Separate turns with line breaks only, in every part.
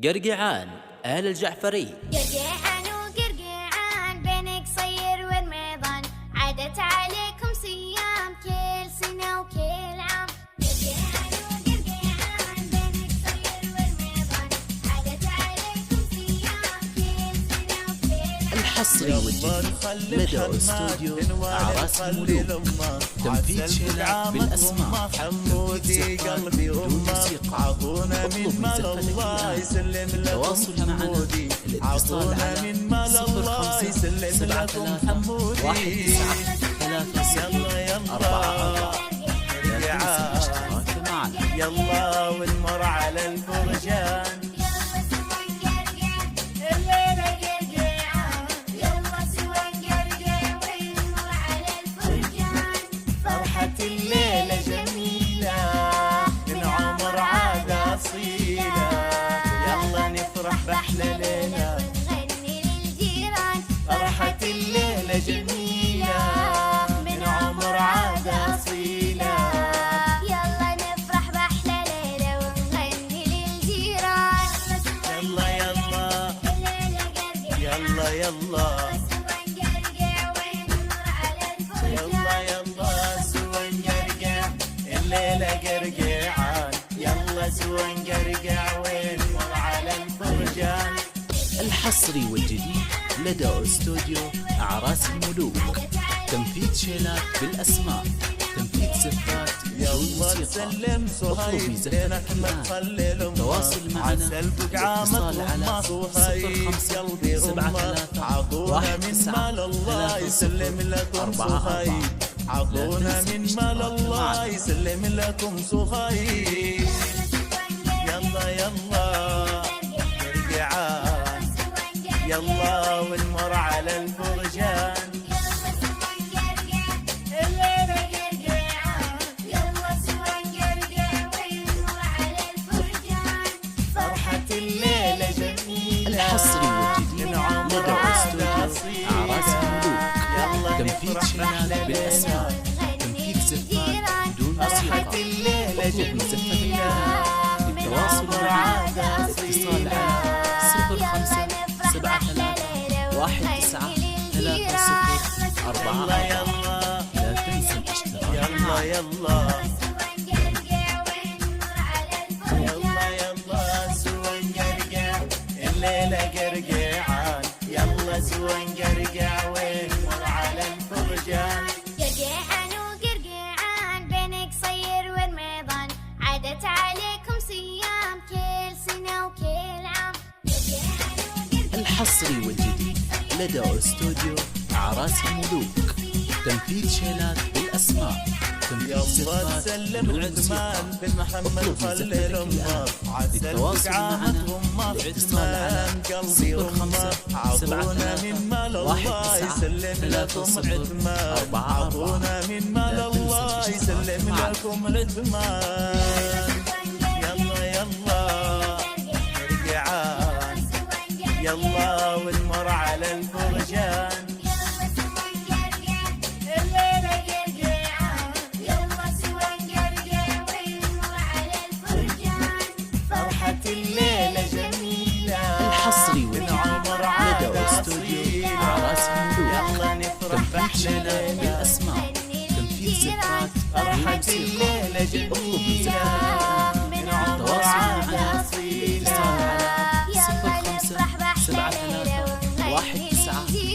قرقعان آل الجعفري.
قرقعان وقرقعان بين قصير ورميضان، عادت عليكم صيام كل سنة وكل عام. قرقعان وقرقعان بين قصير ورميضان، عادت عليكم صيام كل سنة وكل عام.
الحصري والجديد لدى استوديو أعراس الملوك، تنفيذ شيلات بالأسماء،
حمودي قلبي وامك عطونا من مال الله يسلم لكم حمودي، عطونا من مال الله يسلم لكم حمودي. يلا يلا ونمر على الفرجان. الليلة جميلة من عمر عاد أصيلة، يلا نفرح بأحلى ليلة
ونغني للجيران.
فرحة الليلة جميلة من عمر عاد أصيلة،
يلا نفرح بأحلى ليلة ونغني للجيران.
يلا يلا
الليلة قرقع
يلا يلا
سوا نقرقع ونمر على الفرجان.
يلا سوا نقرقع الليلة قرقعان، يلا سوا نقرقع ونمر على الفرجان.
الحصري والجديد لدى استوديو أعراس الملوك، تنفيذ شيلات بالأسماء، تنفيذ زفات
يلا
موسيقى.
تسلم صهيب بين احمد خليل
تواصل معنا
عسل بقعامة وما صهيب قلبي امك عطونا من مال الله يسلم لكم صهيب، عطونا من مال الله يسلم لكم صهيب. يلا يلا قرقعان يلا ونمر على الفرجان. فرحة الليلة جميلة
الحصري والجديد
من عمر
لدى
عاد
استوديو أعراس الملوك، تنفيذ شيلات بالأسماء، تنفيذ زفات بدون
فرحة
موسيقى.
الليلة
اطلب من زفة
جميلة
الكلام
من
للتواصل
عمر
معنا
عاد
الاتصال على 05 73 19 30 4. لا تنسى الاشتراك
يلا
معنا.
يلا يلا يلا سوا نقرقع الليلة قرقعان، يلا سوا نقرقع ونمر على الفرجان.
قرقعان وقرقعان بين قصير ورميضان، عادت عليكم صيام كل سنة وكل عام.
الحصري والجديد لدى استوديو أعراس الملوك، تنفيذ شيلات بالأسماء، تنفيذ
يلا
زفات
تسلم
بدون
عثمان
موسيقى.
بن محمد
اطلب من
خليل
زفة
امك
الكلام
عسل
للتواصل
بقعامة
معنا
امك
الاتصال على
عثمان قلبي امك عطونا من مال الله يسلم لكم عثمان، عطونا من مال الله يسلم لكم عثمان. يلا يلا قرقعان يلا ونمر على الفرجان. فرحة الليلة جميلة
الحصري
من
والجديد
عمر عاد
لدى استوديو أعراس الملوك،
يلا نفرح
تنفيذ
بأحلى
شيلات
ليلة.
بالأسماء، تنفيذ زفات بدون
فرحة
موسيقى.
الليلة
اطلب من
جميلة
زفة الكلام
من عمر
التواصل
عاد
معنا
أصيلة.
الاتصال على 05 73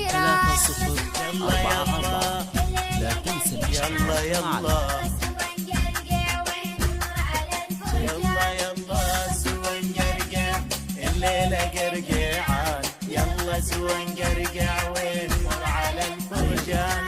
19 30 4. لا تنسى
يلا
الاشتراك معنا.
يلا يلا سوا نقرقع الليلة قرقعان، يلا سوا نقرقع ونمر على الفرجان.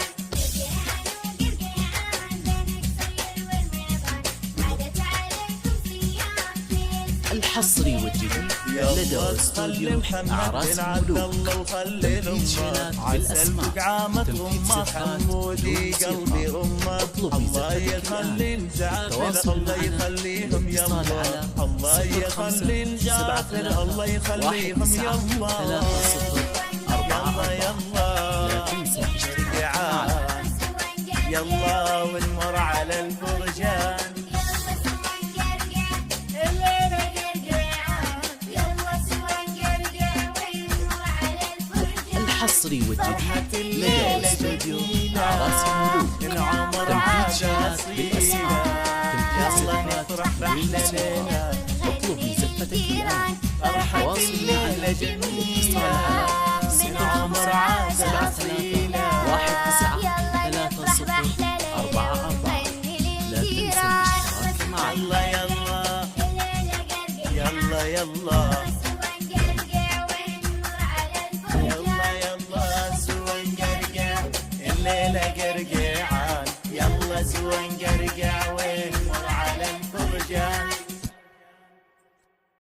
الحصري والجديد لدى
يلا
استوديو
خلي محمد
أعراس
بن عبد
الملوك،
الله وخلي
تنفيذ شيلات
امك عسل
بالأسماء،
بقعامة
تنفيذ
امك
زفات
حمودي
بدون
قلبي
موسيقى.
امك
اطلب
الله
بزفة
يخلي
الكلام
الجعفر
التواصل
الله
معنا
يخليهم
الاتصال
يلا،
على
الله يخلي الجعفر الله يخليهم يلا. يلا
لا تنسى الاشتراك معنا.
قرقعان يلا ونمر على الفرجان.
فرحة الليلة جميلة عراسي مولود
العمر
تنفيذ
عاد
شهاد بالأسماء تنفيذ
يلا
زفات
نفرح ليلة
اطلب من زفتك الآن
فرحة
واصل
الليلة
معنا
جميلة
اتصال على
من عمر عاد